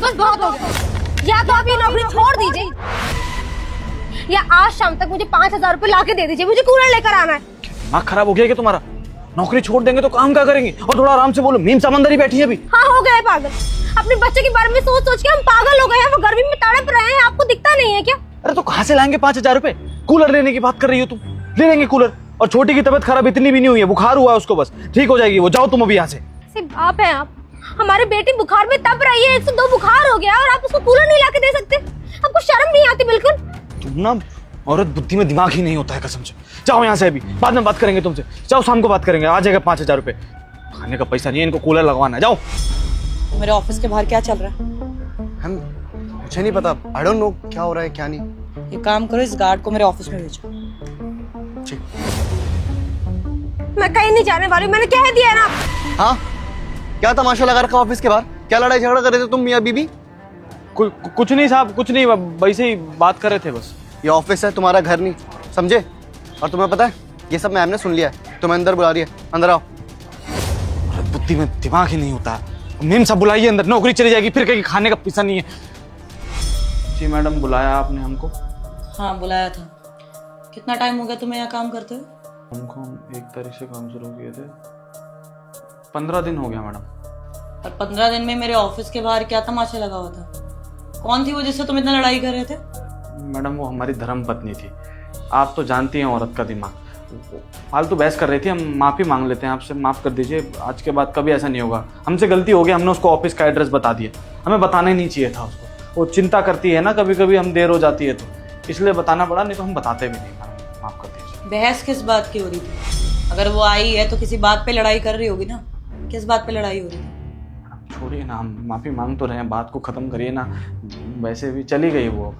बस बहुत हो गया। या तो आप ये नौकरी छोड़ दीजिए या आज शाम तक मुझे 5,000 रुपए ला के दे दीजिए, मुझे कूलर लेकर आना है। दिमाग खराब हो गया क्या तुम्हारा? नौकरी छोड़ देंगे तो काम क्या करेंगे? और थोड़ा आराम से बोलो, मीम समंदर ही बैठी है अभी। हाँ हो गए पागल, अपने बच्चे के बारे में सोच सोच के हम पागल हो गए हैं। वो गर्मी में तड़प रहे हैं, आपको दिखता नहीं है क्या? अरे तो कहाँ से लाएंगे 5,000 रुपए? कूलर लेने की बात कर रही हो तुम? ले लेंगे कूलर। और छोटी की तबीयत खराब इतनी भी नहीं हुई है, बुखार हुआ है उसको, बस ठीक हो जाएगी वो। जाओ तुम अभी यहाँ से। सिर्फ बाप है आप, हमारी बेटी बुखार में तप रही है, 102 बुखार हो गया और आप उसको कूलर नहीं लाके दे सकते? आपको शर्म नहीं आती बिल्कुल? तुम ना औरत बुद्धि में दिमाग ही नहीं होता है कसम से। जाओ यहाँ से अभी, बाद में बात करेंगे तुमसे। जाओ शाम को बात करेंगे, आ जाएगा 5,000 रुपए। खाने का पैसा नहीं है, इनको कूलर लगवाना है। जाओ। मेरे ऑफिस के बाहर क्या चल रहा है? हम मुझे नहीं पता, आई डोंट नो क्या हो रहा है क्या नहीं। एक काम करो, इस गार्ड को मेरे ऑफिस में भेजो। ठीक। मैं कहीं नहीं जाने वाली, मैंने कह दिया है ना। हाँ, क्या तमाशा लगा रखा ऑफिस के बाहर? क्या लड़ाई झगड़ा कर रहे थे तुम मियां बीबी? कुछ नहीं साहब, कुछ नहीं, वैसे ही बात कर रहे थे बस। ये ऑफिस है, तुम्हारा घर नहीं, समझे? और तुम्हें पता है ये सब मैम ने सुन लिया है, तुम्हें अंदर बुला रही है, अंदर आओ। औरत बुद्धि में दिमाग ही नहीं होता है। मेम साहब बुलाइए अंदर, नौकरी चली जाएगी फिर कहीं खाने का पैसा नहीं है। जी मैडम, बुलाया आपने हमको? हाँ बुलाया था। कितना टाइम हो गया तुम्हें यहाँ काम करते हुए? हमको 1 तारीख से काम शुरू किए थे, 15 दिन हो गया मैडम। और 15 दिन में मेरे ऑफिस के बाहर क्या तमाशा लगा हुआ था? कौन थी वो जिससे तुम इतना लड़ाई कर रहे थे? मैडम वो हमारी धर्म पत्नी थी। आप तो जानती हैं औरत का दिमाग। फालतू बहस कर रही थी। हम माफ़ी मांग लेते हैं आपसे, माफ़ कर दीजिए। आज के बाद कभी ऐसा नहीं होगा। हमसे गलती हो गई, हमने उसको ऑफिस का एड्रेस बता दिया। हमें बताना ही नहीं चाहिए था उसको। वो चिंता करती है ना, कभी कभी हम देर हो जाती है तो इसलिए बताना पड़ा, नहीं तो हम बताते भी नहीं। मैडम माफ़ कर दीजिए। बहस किस बात की हो रही थी? अगर वो आई है तो किसी बात पे लड़ाई कर रही होगी ना? किस बात पे लड़ाई हो रही थी? छोड़िए ना, हम माफ़ी मांग तो रहे हैं, बात को ख़त्म करिए ना। वैसे भी चली गई वो।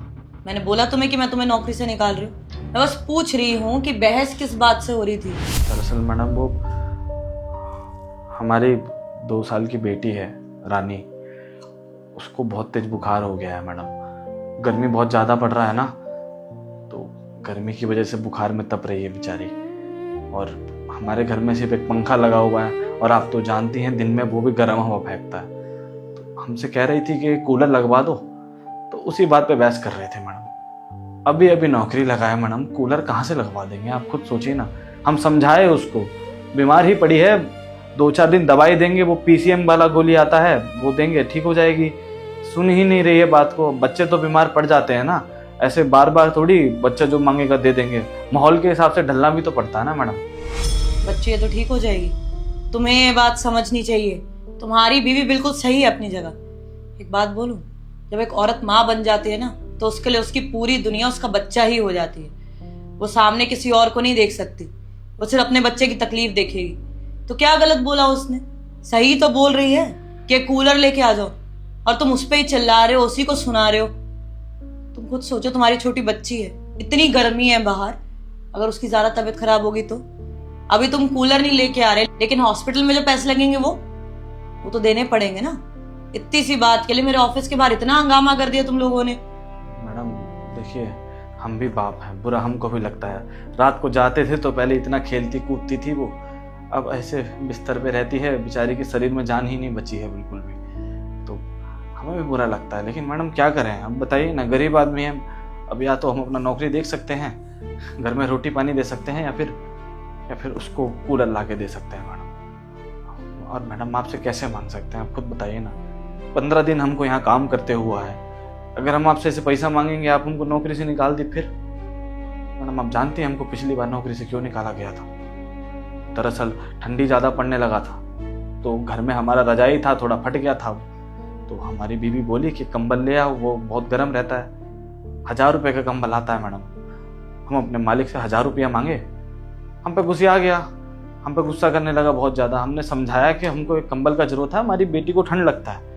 मैंने बोला तुम्हें कि मैं तुम्हें नौकरी से निकाल रही हूँ? मैं बस पूछ रही हूँ कि बहस किस बात से हो रही थी? दरअसल मैडम वो हमारी 2 साल की बेटी है रानी, उसको बहुत तेज बुखार हो गया है मैडम। गर्मी बहुत ज़्यादा पड़ रहा है ना, तो गर्मी की वजह से बुखार में तप रही है बेचारी। और हमारे घर में सिर्फ एक पंखा लगा हुआ है और आप तो जानती हैं दिन में वो भी गर्म हवा फेंकता है। तो हमसे कह रही थी कि कूलर लगवा दो, तो उसी बात पे बहस कर रहे थे मैडम। अभी अभी नौकरी लगाया मैडम, कूलर कहाँ से लगवा देंगे? आप खुद सोचिए ना। हम समझाए उसको, बीमार ही पड़ी है, 2-4 दिन दवाई देंगे, वो PCM वाला गोली आता है वो देंगे, ठीक हो जाएगी। सुन ही नहीं रही है बात को। बच्चे तो बीमार पड़ जाते हैं ना, ऐसे बार बार थोड़ी बच्चा जो मांगेगा दे देंगे। माहौल के हिसाब से ढलना भी तो पड़ता है ना मैडम। बच्ची है तो ठीक हो जाएगी। तुम्हें ये बात समझनी चाहिए, तुम्हारी बीवी बिल्कुल सही है अपनी जगह। एक बात बोलूं, जब एक औरत माँ बन जाती है ना, तो उसके लिए उसकी पूरी दुनिया उसका बच्चा ही हो जाती है। वो सामने किसी और को नहीं देख सकती, वो सिर्फ अपने बच्चे की तकलीफ देखेगी। तो क्या गलत बोला उसने? सही तो बोल रही है कि कूलर लेके आ जाओ, और तुम उस पर ही चिल्ला रहे हो, उसी को सुना रहे हो। तुम खुद सोचो, तुम्हारी छोटी बच्ची है, इतनी गर्मी है बाहर, अगर उसकी ज्यादा तबीयत खराब होगी तो? अभी तुम कूलर नहीं लेके आ रहे, लेकिन हॉस्पिटल में जो पैसे लगेंगे वो तो देने पड़ेंगे ना। इतनी सी बात के लिए मेरे ऑफिस के बाहर इतना हंगामा कर दिया तुम लोगों ने। मैडम देखिए, हम भी बाप हैं, बुरा हमको भी लगता है। रात को जाते थे तो पहले इतना खेलती कूदती थी वो, अब ऐसे बिस्तर पे रहती है बेचारी के शरीर में जान ही नहीं बची है बिल्कुल भी। तो हमें भी बुरा लगता है, लेकिन मैडम क्या करें? अब बताइए ना, गरीब आदमी हैं। अब या तो हम अपना नौकरी देख सकते हैं, घर में रोटी पानी दे सकते हैं, या फिर उसको कूलर ला के दे सकते हैं मैडम। और मैडम आपसे कैसे मांग सकते हैं, आप खुद बताइए ना। 15 दिन हमको यहाँ काम करते हुआ है, अगर हम आपसे ऐसे पैसा मांगेंगे, आप हमको नौकरी से निकाल दी फिर? मैडम आप जानती हैं हमको पिछली बार नौकरी से क्यों निकाला गया था? दरअसल ठंडी ज़्यादा पड़ने लगा था, तो घर में हमारा रजाई था, थोड़ा फट गया था। तो हमारी बीवी बोली कि कंबल ले आओ, वो बहुत गर्म रहता है। 1000 रुपये का कंबल आता है मैडम। हम अपने मालिक से 1000 रुपया मांगे, हम पे गुस्सा आ गया, हम पे गुस्सा करने लगा बहुत ज़्यादा। हमने समझाया कि हमको एक कंबल का जरूरत है, हमारी बेटी को ठंड लगता है।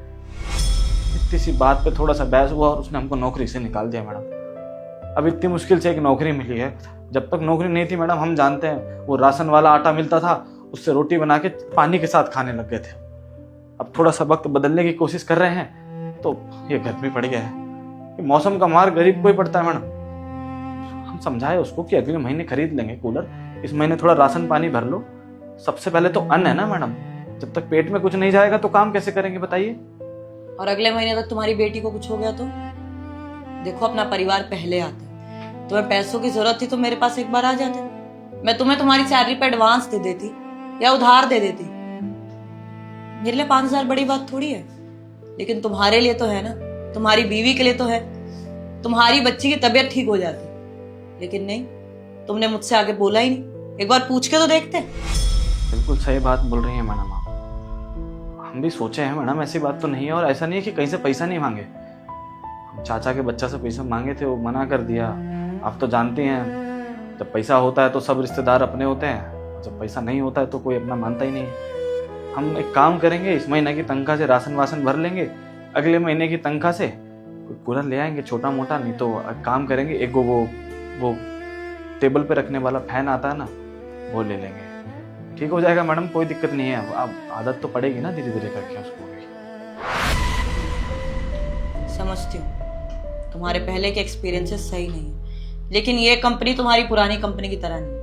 इतनी सी बात पे थोड़ा सा बहस हुआ और उसने हमको नौकरी से निकाल दिया मैडम। अब इतनी मुश्किल से एक नौकरी मिली है, जब तक नौकरी नहीं थी मैडम, हम जानते हैं वो राशन वाला आटा मिलता था, उससे रोटी बना के पानी के साथ खाने लग गए थे। अब थोड़ा सा वक्त बदलने की कोशिश कर रहे हैं तो ये गर्मी पड़ गया है। मौसम का मार गरीब को ही पड़ता है मैडम। हम समझाए उसको कि अगले महीने खरीद लेंगे कूलर, इस महीने थोड़ा राशन पानी भर लो। सबसे पहले तो अन्न है ना मैडम, जब तक पेट में कुछ नहीं जाएगा तो काम कैसे करेंगे बताइए? और अगले महीने तक तुम्हारी बेटी को कुछ हो गया तो? देखो, अपना परिवार पहले आता है। तुम्हें पैसों की जरूरत थी तो मेरे पास एक बार आ जाते, मैं तुम्हें तुम्हारी सैलरी पे एडवांस दे देती या उधार दे देती। मेरे लिए 5,000 बड़ी बात थोड़ी है, लेकिन तुम्हारे लिए तो है ना, तुम्हारी बीवी के लिए तो है। तुम्हारी बच्ची की तबीयत ठीक हो जाती, लेकिन नहीं, तुमने मुझसे आगे बोला ही नहीं। एक बार पूछ के तो देखते। बिल्कुल सही बात बोल रही हैं मैडम आप। हम भी सोचे हैं मैडम, ऐसी बात तो नहीं है। और ऐसा नहीं है कि कहीं से पैसा नहीं मांगे। हम चाचा के बच्चा से पैसा मांगे थे, वो मना कर दिया। आप तो जानती हैं, जब पैसा होता है तो सब रिश्तेदार अपने होते हैं, जब पैसा नहीं होता है तो कोई अपना मानता ही नहीं है। हम एक काम करेंगे, इस महीने की तनख्वाह से राशन वासन भर लेंगे, अगले महीने की तनख्वाह से कूलर ले आएंगे छोटा मोटा। नहीं तो काम करेंगे, एक वो टेबल पे रखने वाला फैन आता है ना, वो ले लेंगे। ठीक हो जाएगा मैडम, कोई दिक्कत नहीं है। अब आदत तो पड़ेगी ना धीरे धीरे करके उसको भी। समझती हूँ तुम्हारे पहले के एक्सपीरियंसेस सही नहीं है, लेकिन ये कंपनी तुम्हारी पुरानी कंपनी की तरह नहीं है।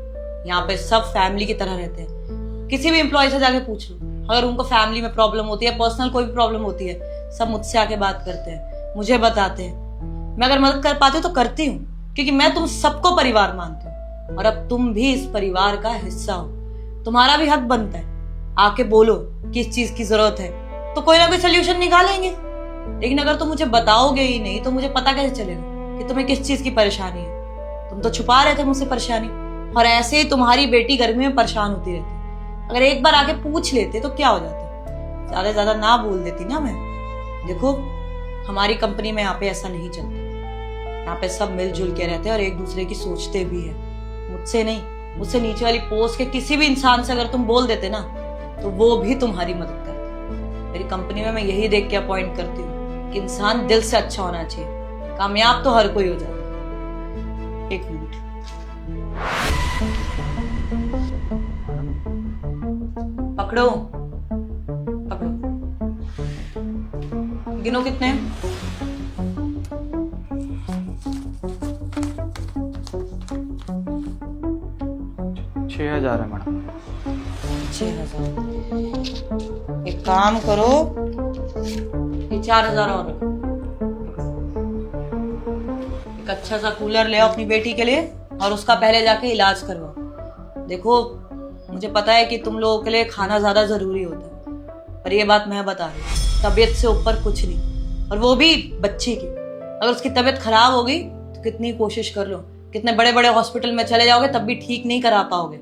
यहाँ पे सब फैमिली की तरह रहते हैं। किसी भी एम्प्लॉय से जाके पूछ लो, अगर उनको फैमिली में प्रॉब्लम होती है, पर्सनल कोई भी प्रॉब्लम होती है, सब मुझसे आके बात करते हैं, मुझे बताते हैं। मैं अगर मदद कर पाती हूँ तो करती हूँ, क्योंकि मैं तुम सबको परिवार मानती हूँ। और अब तुम भी इस परिवार का हिस्सा हो, तुम्हारा भी हक बनता है। आके बोलो कि इस चीज की जरूरत है, तो कोई ना कोई सोल्यूशन निकालेंगे। लेकिन अगर तुम मुझे बताओगे ही नहीं तो मुझे पता कैसे चलेगा कि तुम्हें किस चीज की परेशानी है? तुम तो छुपा रहे थे मुझसे परेशानी, और ऐसे ही तुम्हारी बेटी गर्मी में परेशान होती रहती। अगर एक बार आके पूछ लेते तो क्या हो जाता? ज्यादा ज्यादा ना बोल देती ना मैं। देखो, हमारी कंपनी में यहाँ पे ऐसा नहीं चलता। यहाँ पे सब मिलजुल के रहते हैं और एक दूसरे की सोचते भी है। मुझसे नहीं, मुझसे नीचे वाली पोस्ट के किसी भी इंसान से अगर तुम बोल देते ना, तो वो भी तुम्हारी मदद करते। मेरी कंपनी में मैं यही देख के अपॉइंट करती हूँ कि इंसान दिल से अच्छा होना चाहिए। कामयाब तो हर कोई हो जाता है। एक मिनट, पकड़ो पकड़ो, गिनो कितने? 6,000 है मैडम। 6,000। एक काम करो, ये 4,000 और रखो। एक अच्छा सा कूलर ले आओ अपनी बेटी के लिए और उसका पहले जाके इलाज करवाओ। देखो, मुझे पता है कि तुम लोगों के लिए खाना ज्यादा जरूरी होता है, पर ये बात मैं बता रही हूँ, तबीयत से ऊपर कुछ नहीं। और वो भी बच्ची की। अगर उसकी तबीयत खराब हो गई तो कितनी कोशिश कर लो, कितने बड़े बड़े हॉस्पिटल में चले जाओगे तब भी ठीक नहीं करा पाओगे।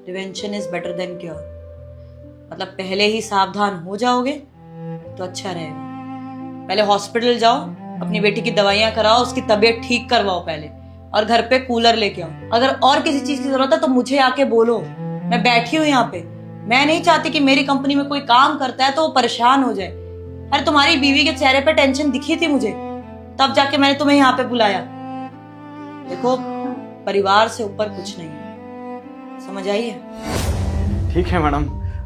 Prevention is better than cure. मतलब पहले ही सावधान हो जाओगे तो अच्छा रहेगा। पहले हॉस्पिटल जाओ, अपनी बेटी की दवाइयां कराओ, उसकी तबीयत ठीक करवाओ पहले, और घर पे कूलर लेके आओ। अगर और किसी चीज की जरूरत है तो मुझे आके बोलो, मैं बैठी हूँ यहाँ पे। मैं नहीं चाहती कि मेरी कंपनी में कोई काम करता है तो वो परेशान हो जाए। अरे तुम्हारी बीवी के चेहरे पे टेंशन दिखी थी मुझे, तब जाके मैंने तुम्हें यहाँ पे बुलाया। देखो, परिवार से ऊपर कुछ नहीं है, समझ आई है? ठीक है मैडम,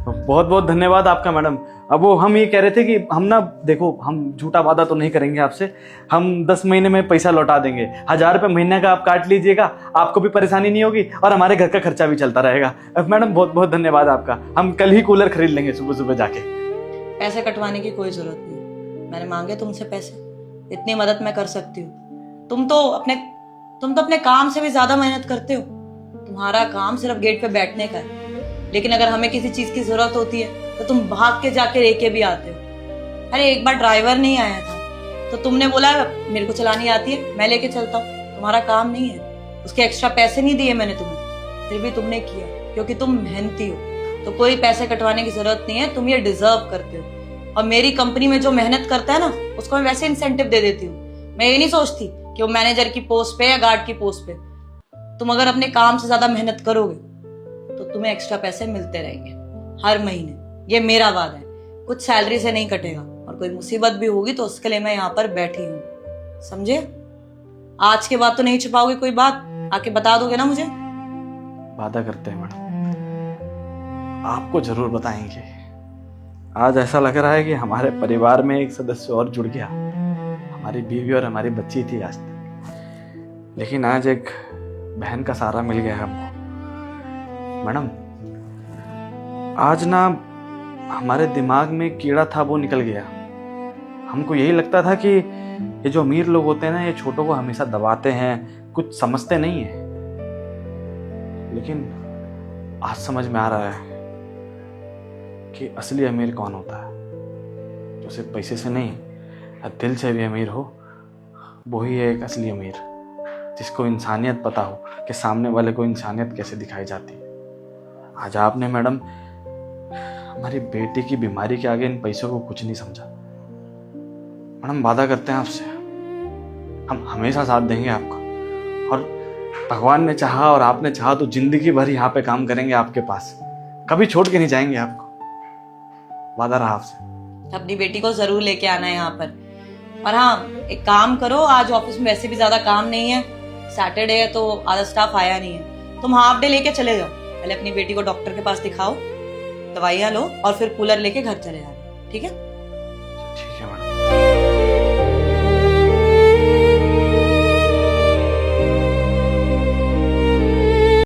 बहुत बहुत धन्यवाद आपका मैडम। अब वो हम ये कह रहे थे कि हम ना, देखो, हम झूठा वादा तो नहीं करेंगे आपसे। हम 10 महीने में पैसा लौटा देंगे। 1,000 रुपये महीने का आप काट लीजिएगा, आपको भी परेशानी नहीं होगी और हमारे घर का खर्चा भी चलता रहेगा। मैडम बहुत बहुत धन्यवाद आपका। हम कल ही कूलर खरीद लेंगे सुबह सुबह जाके। पैसे कटवाने की कोई जरूरत नहीं। मैंने मांगे तुमसे पैसे, इतनी मदद मैं कर सकती हूँ। तुम तो अपने काम से भी ज्यादा मेहनत करते हो। तुम्हारा काम सिर्फ गेट पे बैठने का है, लेकिन अगर हमें किसी चीज की जरूरत होती है तो तुम भाग के जाके लेके भी आते हो। अरे एक बार ड्राइवर नहीं आया था तो तुमने बोला मेरे को चलानी आती है, मैं लेके चलता हूँ। तुम्हारा काम नहीं है, उसके एक्स्ट्रा पैसे नहीं दिए मैंने तुम्हें, फिर भी तुमने किया क्योंकि तुम मेहनती हो। तो कोई पैसे कटवाने की जरूरत नहीं है, तुम ये डिजर्व करते हो। और मेरी कंपनी में जो मेहनत करता है ना, उसको मैं वैसे इंसेंटिव दे देती हूँ। मैं ये नहीं सोचती कि वो मैनेजर की पोस्ट पे या गार्ड की पोस्ट पे। तुम अगर अपने काम से ज्यादा मेहनत करोगे तो तुम्हें एक्स्ट्रा पैसे मिलते रहेंगे हर महीने। ये मेरा वादा है, कुछ सैलरी से नहीं कटेगा। और कोई मुसीबत भी होगी तो उसके लिए मैं यहाँ पर बैठी हूँ, समझे? आज के बाद तो नहीं छुपाओगे कोई बात, आके बता दोगे ना मुझे? वादा करते हैं मैडम, आपको जरूर बताएंगे। आज ऐसा लग रहा है कि हमारे परिवार में एक सदस्य और जुड़ गया। हमारी बीवी और हमारी बच्ची थी आज तक, लेकिन आज एक बहन का सहारा मिल गया हमको। मैडम, आज ना हमारे दिमाग में कीड़ा था वो निकल गया। हमको यही लगता था कि ये जो अमीर लोग होते हैं ना, ये छोटों को हमेशा दबाते हैं, कुछ समझते नहीं है। लेकिन आज समझ में आ रहा है कि असली अमीर कौन होता है, जो सिर्फ पैसे से नहीं, दिल से भी अमीर हो, वही है एक असली अमीर, जिसको इंसानियत पता हो कि सामने वाले को इंसानियत कैसे दिखाई जाती है। आज आपने मैडम हमारी बेटी की बीमारी के आगे इन पैसों को कुछ नहीं समझा। मैडम वादा करते हैं आपसे, हम हमेशा साथ देंगे आपका, और भगवान ने चाहा और आपने चाहा तो जिंदगी भर यहाँ पे काम करेंगे आपके पास, कभी छोड़ के नहीं जाएंगे आपको। वादा रहा आपसे। अपनी बेटी को जरूर लेके आना है यहाँ पर। और हाँ, एक काम करो, आज ऑफिस में वैसे भी ज्यादा काम नहीं है, सैटरडे है तो आधा स्टाफ आया नहीं है, तुम हाफ डे लेके चले जाओ। पहले अपनी बेटी को डॉक्टर के पास दिखाओ, दवाइयाँ लो और फिर कूलर लेके घर चले जाओ, ठीक है?